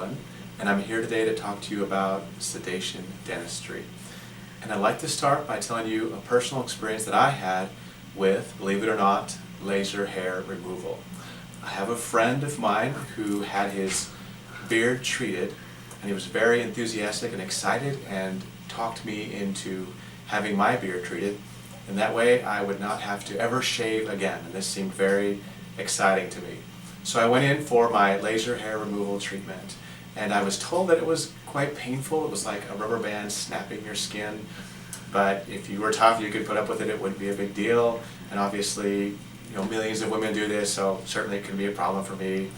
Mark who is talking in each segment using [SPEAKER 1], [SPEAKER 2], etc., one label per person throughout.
[SPEAKER 1] Hamblin, and I'm here today to talk to you about sedation dentistry. And I'd like to start by telling you a personal experience that I had with, believe it or not, laser hair removal. I have a friend of mine who had his beard treated, and he was very enthusiastic and excited and talked me into having my beard treated, and that way I would not have to ever shave again, and this seemed very exciting to me. So I went in for my laser hair removal treatment, and I was told that it was quite painful. It was like a rubber band snapping your skin, but if you were tough, you could put up with it. It wouldn't be a big deal, and obviously, millions of women do this, so certainly it can be a problem for me.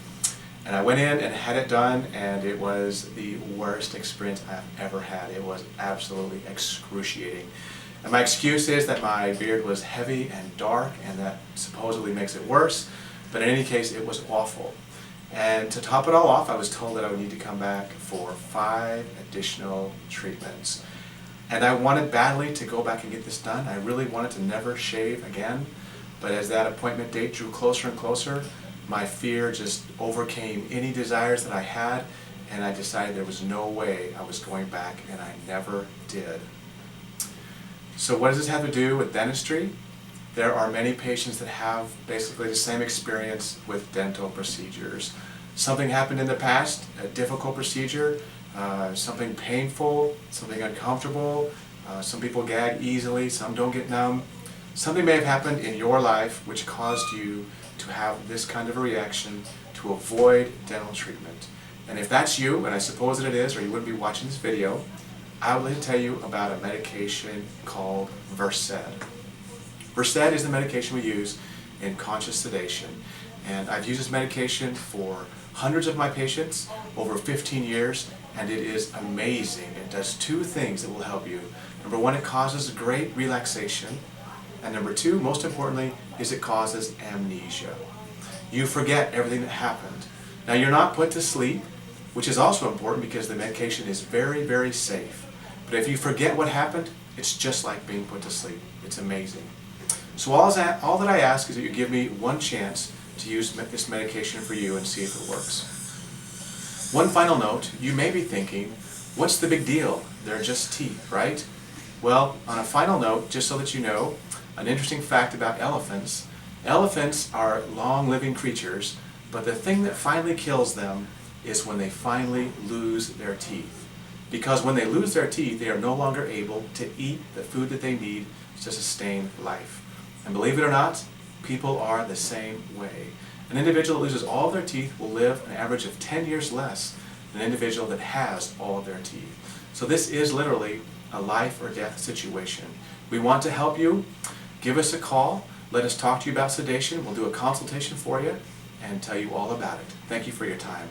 [SPEAKER 1] And I went in and had it done, and it was the worst experience I've ever had. It was absolutely excruciating. And my excuse is that my beard was heavy and dark, and that supposedly makes it worse, but in any case, it was awful. And to top it all off, I was told that I would need to come back for 5 additional treatments. And I wanted badly to go back and get this done. I really wanted to never shave again, but as that appointment date drew closer and closer, my fear just overcame any desires that I had, and I decided there was no way I was going back, and I never did. So what does this have to do with dentistry? There are many patients that have basically the same experience with dental procedures. Something happened in the past, a difficult procedure, something painful, something uncomfortable. Some people gag easily, some don't get numb. Something may have happened in your life which caused you to have this kind of a reaction to avoid dental treatment. And if that's you, and I suppose that it is, or you wouldn't be watching this video, I would like to tell you about a medication called Versed. Versed is the medication we use in conscious sedation, and I've used this medication for hundreds of my patients over 15 years, and it is amazing. It does 2 things that will help you. Number 1, it causes great relaxation, and number 2, most importantly, is it causes amnesia. You forget everything that happened. Now, you're not put to sleep, which is also important because the medication is very, very safe. But if you forget what happened, it's just like being put to sleep. It's amazing. So all that I ask is that you give me one chance to use this medication for you and see if it works. One final note, you may be thinking, what's the big deal? They're just teeth, right? Well, on a final note, just so that you know, an interesting fact about elephants. Elephants are long-living creatures, but the thing that finally kills them is when they finally lose their teeth. Because when they lose their teeth, they are no longer able to eat the food that they need to sustain life. And believe it or not, people are the same way. An individual that loses all of their teeth will live an average of 10 years less than an individual that has all of their teeth. So this is literally a life or death situation. We want to help you. Give us a call. Let us talk to you about sedation. We'll do a consultation for you and tell you all about it. Thank you for your time.